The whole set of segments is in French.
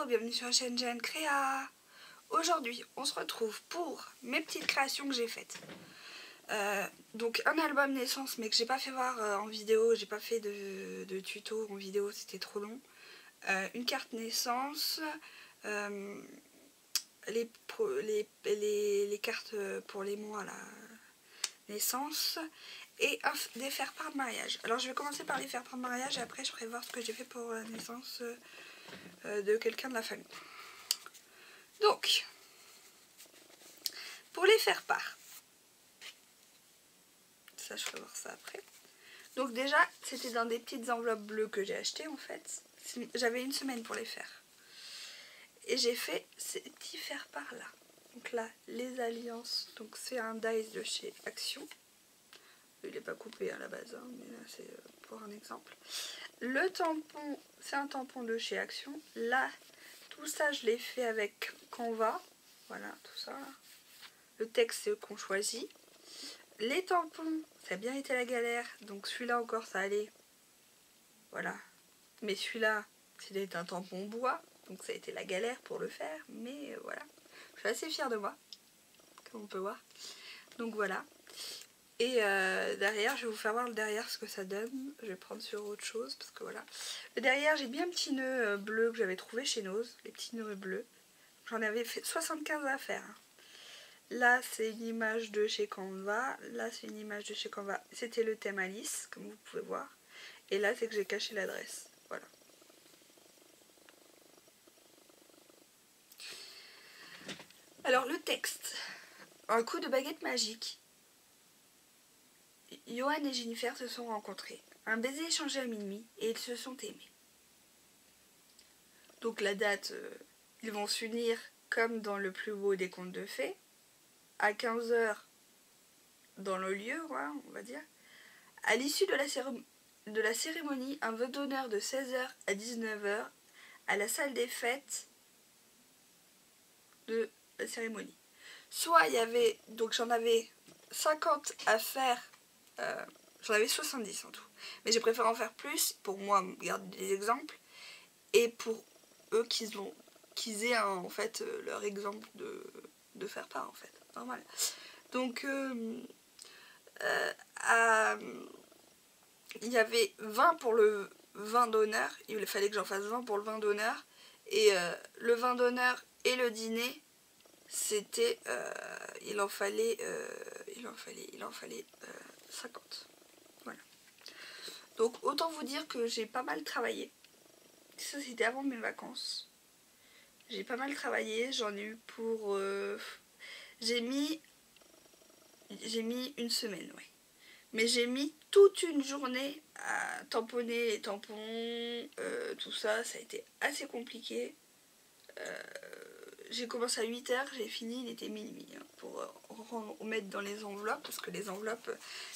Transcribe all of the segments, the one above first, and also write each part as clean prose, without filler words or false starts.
Hello, bienvenue sur la chaîne Jeanne Créa. Aujourd'hui, on se retrouve pour mes petites créations que j'ai faites. Donc un album naissance, mais que j'ai pas fait voir en vidéo, j'ai pas fait de tuto en vidéo, c'était trop long. Une carte naissance, les cartes pour les mois, la naissance, et des faire-part de mariage. Alors je vais commencer par les faire-part de mariage et après je ferai voir ce que j'ai fait pour la naissance de quelqu'un de la famille. Donc, pour les faire-part, ça je ferai voir ça après. Donc déjà, c'était dans des petites enveloppes bleues que j'ai achetées en fait. J'avais une semaine pour les faire. Et j'ai fait ces petits faire-part là. Donc là, les alliances. Donc c'est un dice de chez Action. Il n'est pas coupé à la base, hein, mais là c'est pour un exemple. Le tampon, c'est un tampon de chez Action. Là, tout ça je l'ai fait avec Canva. Voilà, tout ça. Le texte qu'on choisit. Les tampons, ça a bien été la galère. Donc celui-là encore, ça allait. Voilà. Mais celui-là, c'était un tampon bois. Donc ça a été la galère pour le faire. Mais voilà. Je suis assez fière de moi. Comme on peut voir. Donc voilà. Et derrière, je vais vous faire voir le derrière ce que ça donne. Je vais prendre sur autre chose parce que voilà. Le derrière, j'ai bien un petit nœud bleu que j'avais trouvé chez Nose. Les petits nœuds bleus. J'en avais fait 75 à faire. Là, c'est une image de chez Canva. Là, c'est une image de chez Canva. C'était le thème Alice, comme vous pouvez voir. Et là, c'est que j'ai caché l'adresse. Voilà. Alors, le texte. Un coup de baguette magique. Johan et Jennifer se sont rencontrés. Un baiser échangé à minuit et ils se sont aimés. Donc la date, ils vont s'unir comme dans le plus beau des contes de fées. À 15 h dans le lieu, voilà, on va dire. À l'issue de la cérémonie, un vœu d'honneur de 16 h à 19 h à la salle des fêtes de la cérémonie. Soit il y avait, donc j'en avais 50 à faire, j'en avais 70 en tout. Mais j'ai préféré en faire plus pour moi garder des exemples et pour eux qu'ils aient en fait leur exemple de faire part en fait. Normal. Donc il y avait 20 pour le vin d'honneur, il fallait que j'en fasse 20 pour le vin d'honneur, et le vin d'honneur et le dîner, c'était, il en fallait 50. Voilà. Donc autant vous dire que j'ai pas mal travaillé. Ça c'était avant mes vacances. J'ai pas mal travaillé, j'en ai eu pour... j'ai mis une semaine, oui. Mais j'ai mis toute une journée à tamponner les tampons, tout ça, ça a été assez compliqué. J'ai commencé à 8 h, j'ai fini, il était minuit, hein, pour remettre dans les enveloppes, parce que les enveloppes,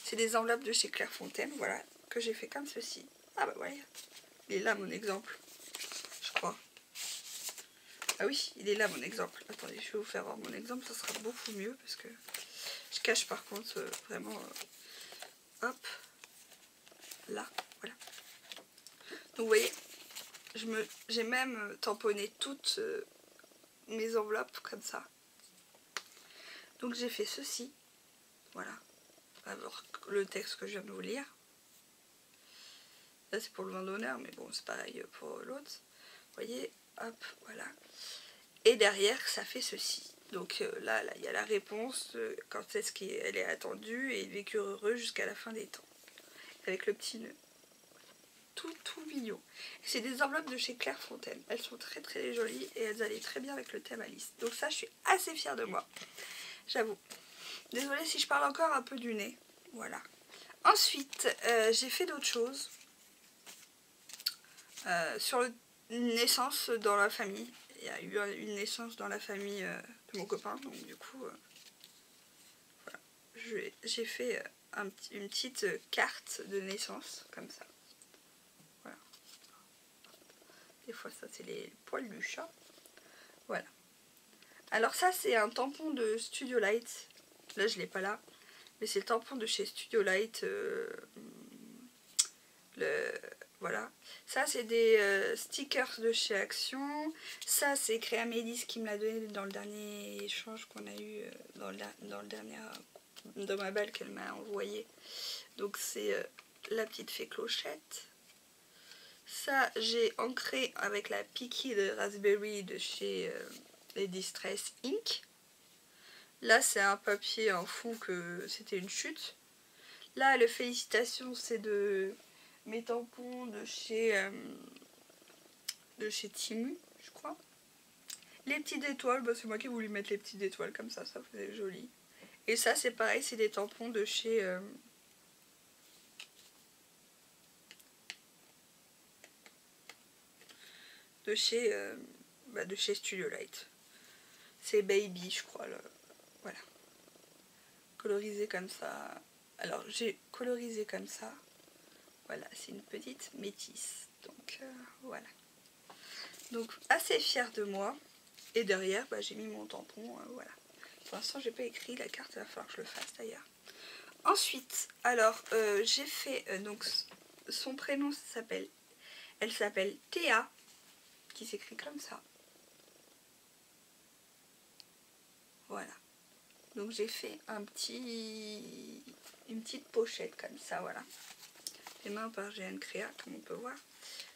c'est des enveloppes de chez Clairefontaine, voilà, que j'ai fait comme ceci. Ah bah ouais, il est là mon exemple, je crois. Ah oui, il est là mon exemple. Attendez, je vais vous faire voir mon exemple, ça sera beaucoup mieux, parce que je cache par contre vraiment... hop, là, voilà. Donc vous voyez, j'ai même tamponné toutes mes enveloppes comme ça. Donc j'ai fait ceci, voilà, alors le texte que je viens de vous lire. Là c'est pour le vin d'honneur, mais bon c'est pareil pour l'autre. Vous voyez, hop, voilà. Et derrière ça fait ceci. Donc là il y a la réponse, quand est-ce qu'elle est attendue, et ils vécurent heureux jusqu'à la fin des temps. Avec le petit nœud. Tout mignon. C'est des enveloppes de chez Clairefontaine. Elles sont très très jolies et elles allaient très bien avec le thème Alice. Donc ça, je suis assez fière de moi. J'avoue. Désolée si je parle encore un peu du nez. Voilà. Ensuite, j'ai fait d'autres choses. Sur une naissance dans la famille. Il y a eu une naissance dans la famille de mon copain. Donc du coup, voilà. J'ai fait une petite carte de naissance comme ça. Des fois ça c'est les poils du chat. Voilà. Alors ça c'est un tampon de Studio Light. Là je l'ai pas là. Mais c'est le tampon de chez Studio Light. Voilà. Ça, c'est des stickers de chez Action. Ça, c'est Créa Mélis qui me l'a donné dans le dernier échange qu'on a eu dans le dernier dans ma balle qu'elle m'a envoyé. Donc, c'est la petite fée clochette. Ça, j'ai ancré avec la Picky de Raspberry de chez les Distress Ink. Là, c'est un papier en fond que c'était une chute. Là, le félicitations, c'est de mes tampons de chez Timu, je crois. Les petites étoiles, bah, c'est moi qui ai voulu mettre les petites étoiles comme ça faisait joli. Et ça, c'est pareil, c'est des tampons de chez de chez Studio Light. C'est Baby, je crois. Voilà. Colorisé comme ça. Alors, j'ai colorisé comme ça. Voilà, c'est une petite métisse. Donc, voilà. Donc, assez fière de moi. Et derrière, bah, j'ai mis mon tampon. Voilà. Pour l'instant, j'ai pas écrit la carte. Il va falloir que je le fasse d'ailleurs. Ensuite, alors, j'ai fait... donc, son prénom elle s'appelle Théa. Qui s'écrit comme ça. Voilà. Donc j'ai fait une petite pochette comme ça, voilà. Les mains par GN Créa, comme on peut voir.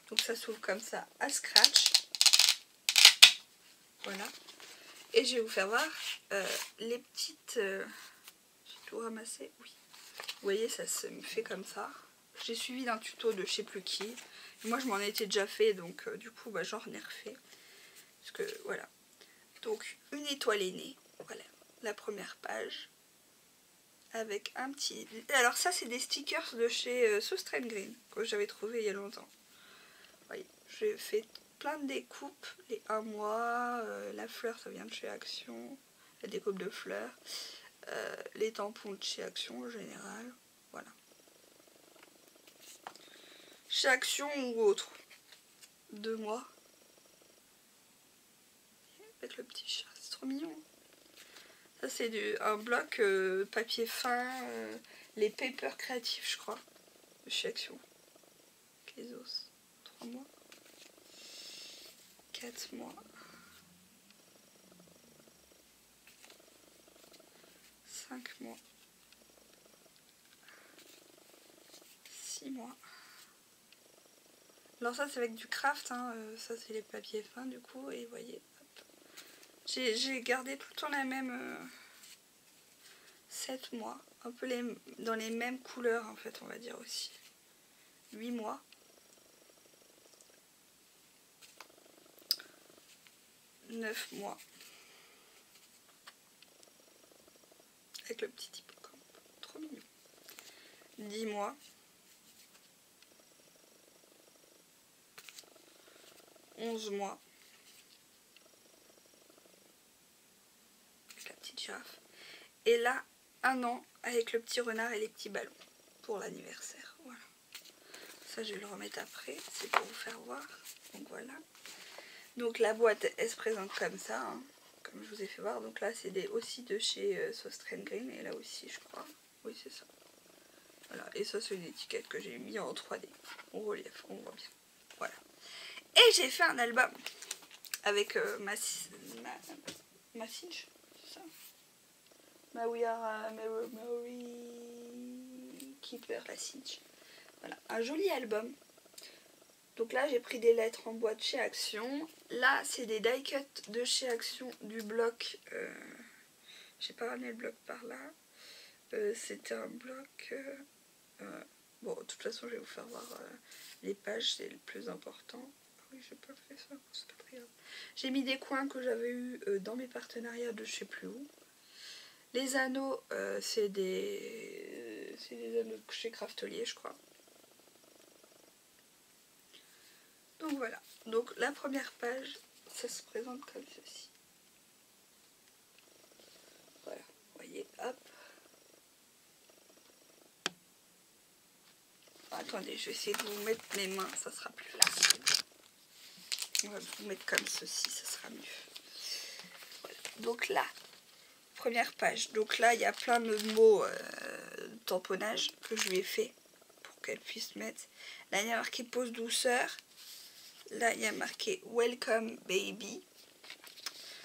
Donc ça s'ouvre comme ça à scratch. Voilà. Et je vais vous faire voir les petites... j'ai tout ramassé, oui. Vous voyez, ça se me fait comme ça. J'ai suivi d'un tuto de je sais plus qui. Et moi, je m'en étais déjà fait, donc du coup, bah, j'en ai refait. Parce que, voilà. Donc, une étoile est née. Voilà, la première page. Avec un petit... Alors ça, c'est des stickers de chez Soustrain Green, que j'avais trouvé il y a longtemps. Vous voyez, j'ai fait plein de découpes. Les 1 mois, la fleur, ça vient de chez Action. La découpe de fleurs. Les tampons de chez Action en général. Voilà. Chez Action ou autre. 2 mois. Avec le petit chat, c'est trop mignon. Ça, c'est un bloc papier fin, les papers créatifs, je crois, de chez Action. Les os. 3 mois. 4 mois. 5 mois. 6 mois. Alors ça, c'est avec du craft, hein. Ça c'est les papiers fins du coup, et vous voyez, j'ai gardé tout le temps la même 7 mois, un peu dans les mêmes couleurs en fait, on va dire aussi. 8 mois. 9 mois. Avec le petit hippocampe, trop mignon. 10 mois. 11 mois. Avec la petite girafe. Et là, 1 an avec le petit renard et les petits ballons pour l'anniversaire. Voilà. Ça, je vais le remettre après. C'est pour vous faire voir. Donc voilà. Donc la boîte, elle se présente comme ça. Hein, comme je vous ai fait voir. Donc là, c'est aussi de chez Soustrain Green. Et là aussi, je crois. Oui, c'est ça. Voilà. Et ça, c'est une étiquette que j'ai mis en 3D. En relief. On voit bien. Voilà. Et j'ai fait un album avec ma Cinch, c'est ça, ma We Are Memory Keeper, la Cinch. Voilà, un joli album. Donc là, j'ai pris des lettres en boîte chez Action. Là, c'est des die cut de chez Action du bloc. J'ai pas ramené le bloc par là. C'était un bloc. Bon, de toute façon, je vais vous faire voir les pages, c'est le plus important. Oui, j'ai pas fait ça, c'est pas très grave. J'ai mis des coins que j'avais eu dans mes partenariats de je sais plus où. Les anneaux, c'est des anneaux chez Craftelier, je crois. Donc voilà. Donc la première page, ça se présente comme ceci. Voilà, vous voyez, hop. Attendez, je vais essayer de vous mettre mes mains, ça sera plus large. On va vous mettre comme ceci, ça sera mieux. Voilà. Donc là, première page. Donc là, il y a plein de mots de tamponnage que je lui ai fait pour qu'elle puisse mettre. Là, il y a marqué pause douceur. Là, il y a marqué welcome baby.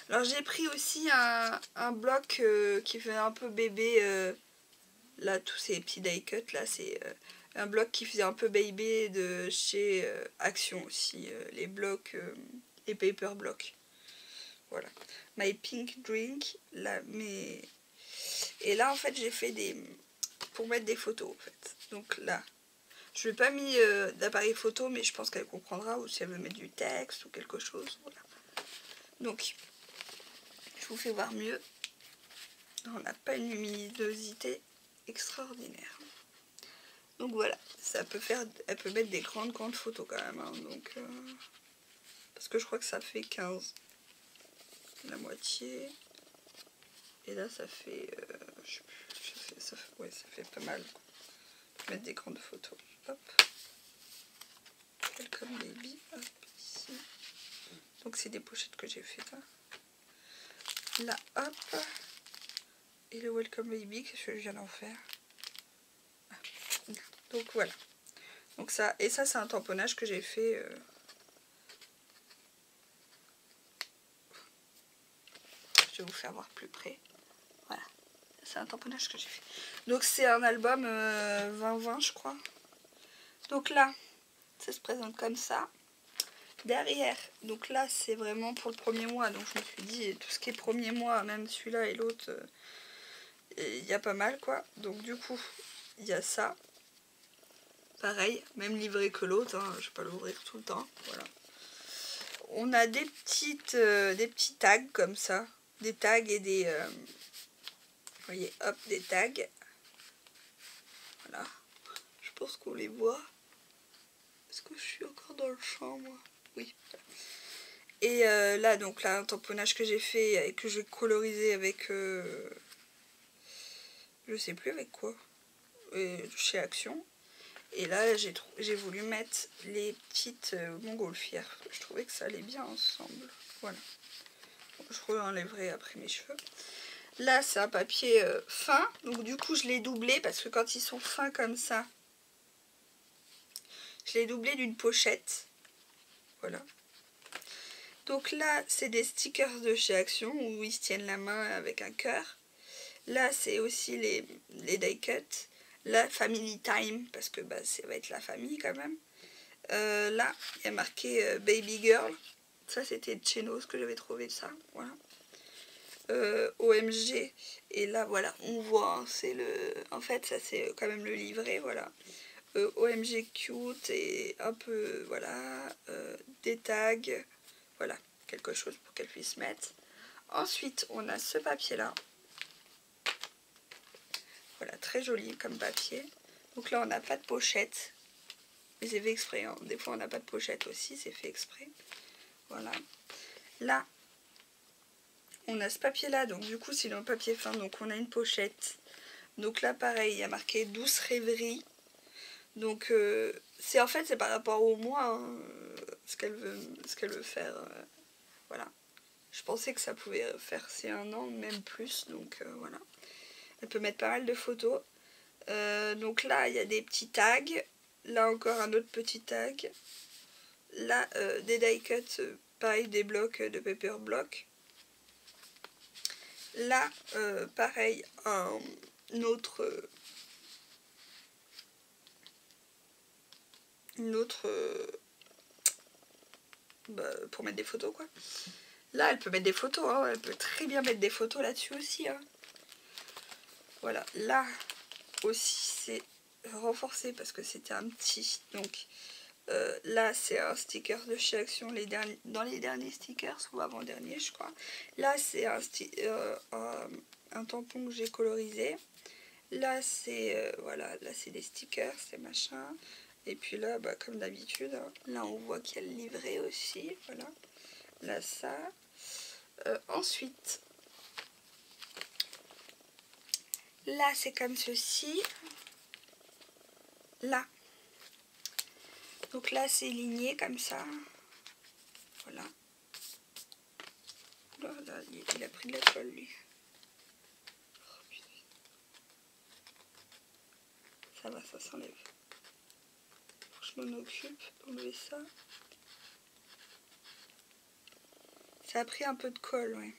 Alors, j'ai pris aussi un bloc qui fait un peu bébé. Là, tous ces petits die cuts, là, c'est un bloc qui faisait un peu baby de chez Action aussi. Les blocs, les paper blocks. Voilà. My pink drink. Là, Et là, en fait, j'ai fait des... pour mettre des photos, en fait. Donc là, je n'ai pas mis d'appareil photo, mais je pense qu'elle comprendra, ou si elle veut mettre du texte ou quelque chose. Voilà. Donc, je vous fais voir mieux. On n'a pas une luminosité extraordinaire. Donc voilà, ça peut faire, elle peut mettre des grandes photos quand même. Hein, donc, parce que je crois que ça fait 15. La moitié. Et là, ça fait... je sais plus, ouais, ça fait pas mal. Mettre des grandes photos. Hop. Welcome baby. Hop, ici. Donc c'est des pochettes que j'ai fait là. Là, hop. Et le welcome baby, qu'est-ce que je viens d'en faire? Donc voilà. Donc ça, et ça c'est un tamponnage que j'ai fait. Je vais vous faire voir plus près. Voilà. C'est un tamponnage que j'ai fait. Donc c'est un album 2020 je crois. Donc là, ça se présente comme ça. Derrière, donc là c'est vraiment pour le premier mois. Donc je me suis dit, tout ce qui est premier mois, même celui-là et l'autre, il y a pas mal quoi. Donc du coup, il y a ça. Pareil, même livré que l'autre, hein, je vais pas l'ouvrir tout le temps. Voilà. On a des petits tags comme ça. Des tags et des... vous voyez, hop, des tags. Voilà. Je pense qu'on les voit. Est-ce que je suis encore dans le champ, moi? Oui. Et là, donc là, un tamponnage que j'ai fait et que je vais coloriser avec... je sais plus avec quoi. Chez Action. Et là, j'ai voulu mettre les petites montgolfières. Je trouvais que ça allait bien ensemble. Voilà. Bon, je re-enlèverai après mes cheveux. Là, c'est un papier fin. Donc, du coup, je l'ai doublé parce que quand ils sont fins comme ça, je l'ai doublé d'une pochette. Voilà. Donc là, c'est des stickers de chez Action où ils se tiennent la main avec un cœur. Là, c'est aussi les die cuts. Là, Family Time, parce que bah, ça va être la famille quand même. Là, il y a marqué Baby Girl. Ça, c'était de chez Nos que j'avais trouvé ça. Voilà. OMG. Et là, voilà, on voit, hein, c'est le... En fait, ça, c'est quand même le livret, voilà. OMG cute et un peu, voilà, des tags. Voilà, quelque chose pour qu'elle puisse mettre. Ensuite, on a ce papier-là. Voilà, très joli comme papier. Donc là, on n'a pas de pochette. Mais c'est fait exprès. Hein. Des fois, on n'a pas de pochette aussi, c'est fait exprès. Voilà. Là, on a ce papier-là. Donc, du coup, c'est le papier fin. Donc, on a une pochette. Donc là, pareil, il y a marqué Douce Rêverie. Donc, en fait, c'est par rapport au mois, hein, ce qu'elle veut faire. Voilà. Je pensais que ça pouvait faire c'est un an, même plus. Donc, voilà. Elle peut mettre pas mal de photos. Donc là, il y a des petits tags. Là, encore un autre petit tag. Là, des die cuts, pareil, des blocs de paper block. Là, pareil, un autre... une autre... pour mettre des photos, quoi. Là, elle peut mettre des photos. Hein, elle peut très bien mettre des photos là-dessus aussi. Hein. Voilà. Là, aussi, c'est renforcé parce que c'était un petit. Donc, là, c'est un sticker de chez Action dans les derniers stickers, ou avant-dernier, je crois. Là, c'est un tampon que j'ai colorisé. Là, c'est voilà, là, c'est des stickers, c'est machin. Et puis là, bah, comme d'habitude, hein, là, on voit qu'il y a le livret aussi. Voilà. Là, ça. Ensuite, là, c'est comme ceci. Là. Donc là, c'est ligné comme ça. Voilà. Là, il a pris de la colle, lui. Oh, ça va, ça s'enlève. je m'en occupe d'enlever ça. Ça a pris un peu de colle, ouais.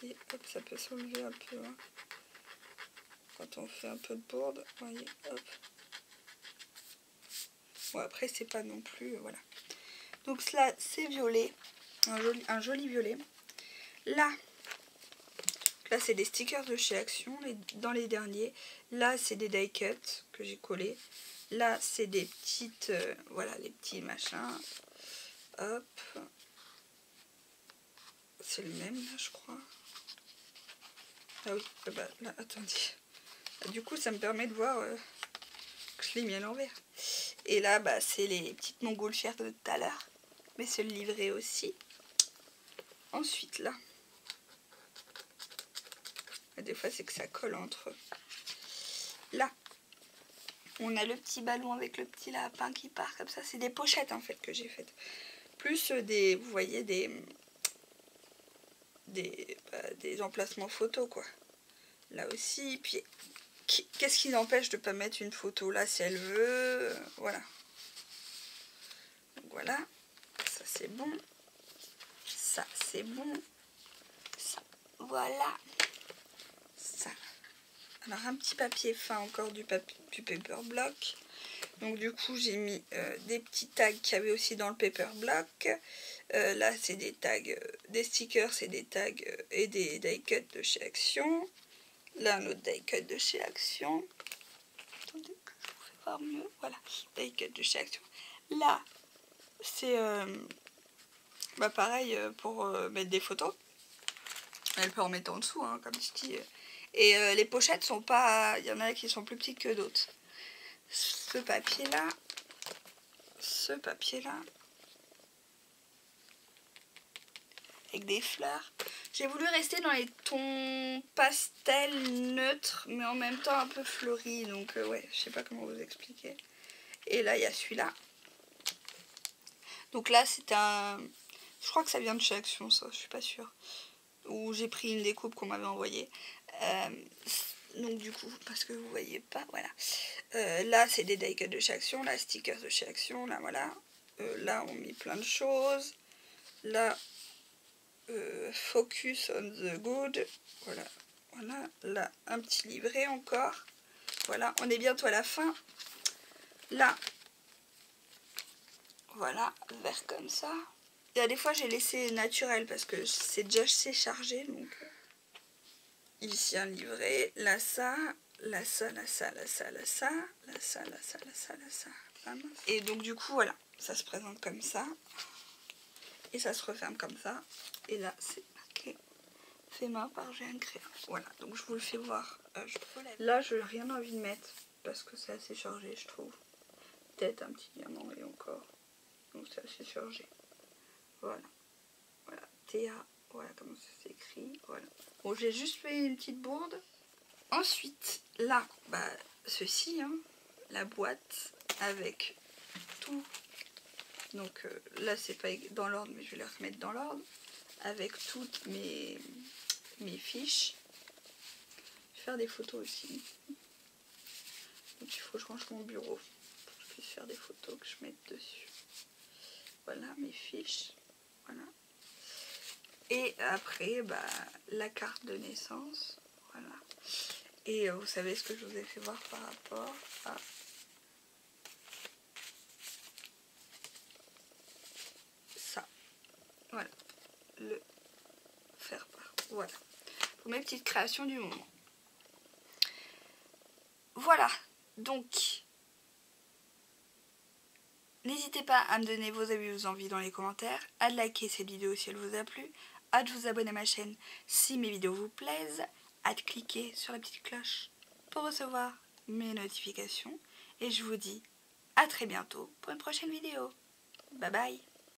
Et hop, ça peut s'enlever un peu. Hein. Quand on fait un peu de bourde, voyez, hop. Bon, après, c'est pas non plus, voilà. Donc là, c'est violet, un joli violet. Là, c'est des stickers de chez Action, dans les derniers. Là, c'est des die cuts que j'ai collés. Là, c'est des petites, voilà, les petits machins. Hop. C'est le même, là, je crois. Ah oui, bah, là, attendez. Du coup, ça me permet de voir que je l'ai mis à l'envers. Et là, bah, c'est les petites montgolfières de tout à l'heure. Mais c'est le livret aussi. Ensuite, là. Des fois, c'est que ça colle entre eux. Là, on a le petit ballon avec le petit lapin qui part comme ça. C'est des pochettes, en fait, que j'ai faites. Plus des, vous voyez, des emplacements photos, quoi. Là aussi. Puis, qu'est-ce qui l'empêche de ne pas mettre une photo là, si elle veut. Voilà. Donc, voilà. Ça, c'est bon. Ça, c'est bon. Ça, voilà. Ça. Alors, un petit papier fin, encore du paper block. Donc, du coup, j'ai mis des petits tags qu'il y avait aussi dans le paper block. Là, c'est des tags, des stickers, c'est des tags et des die cuts de chez Action. Là, un autre die cut de chez Action. Attendez que je vous fais voir mieux. Voilà, die cut de chez Action. Là, c'est bah pareil pour mettre des photos. Elle peut en mettre en dessous, hein, comme je dis. Et les pochettes sont pas... Il y en a qui sont plus petites que d'autres. Ce papier-là. Avec des fleurs. J'ai voulu rester dans les tons pastel neutres, mais en même temps un peu fleuris. Donc ouais, je sais pas comment vous expliquer. Et là, il y a celui-là. Donc là, c'est un... Je crois que ça vient de chez Action, ça, je suis pas sûre. Ou j'ai pris une découpe qu'on m'avait envoyée. Donc du coup, parce que vous voyez pas, voilà. Là, c'est des die cuts de chez Action. Là, stickers de chez Action. Là, voilà. Là, on met plein de choses. Là... focus on the good, voilà, voilà, là un petit livret encore, voilà, on est bientôt à la fin. Là, voilà, vert comme ça. Il y a des fois j'ai laissé naturel parce que c'est déjà assez chargé, donc ici un livret, là ça, là ça, là ça, là ça, là ça, là ça, là ça, là ça, là ça. Et donc du coup voilà, ça se présente comme ça et ça se referme comme ça. Et là c'est fait main par G1 Créa. Voilà, donc je vous le fais voir. Là, je n'ai rien envie de mettre parce que c'est assez chargé, je trouve. Peut-être un petit diamant et encore. Donc c'est assez chargé. Voilà. Voilà. Théa. Voilà comment ça s'écrit. Voilà. Bon, j'ai juste fait une petite bourde. Ensuite, là, bah, ceci, hein, la boîte avec tout. Donc là, c'est pas dans l'ordre, mais je vais les remettre dans l'ordre. Avec toutes mes fiches. Je vais faire des photos aussi. Donc il faut que je range mon bureau pour que je puisse faire des photos que je mette dessus. Voilà mes fiches. Voilà. Et après, bah, la carte de naissance. Voilà. Et vous savez ce que je vous ai fait voir par rapport à ça. Voilà. Le faire part. Voilà. Pour mes petites créations du moment. Voilà. Donc, n'hésitez pas à me donner vos avis et vos envies dans les commentaires, à liker cette vidéo si elle vous a plu, à vous abonner à ma chaîne si mes vidéos vous plaisent, à cliquer sur la petite cloche pour recevoir mes notifications. Et je vous dis à très bientôt pour une prochaine vidéo. Bye bye.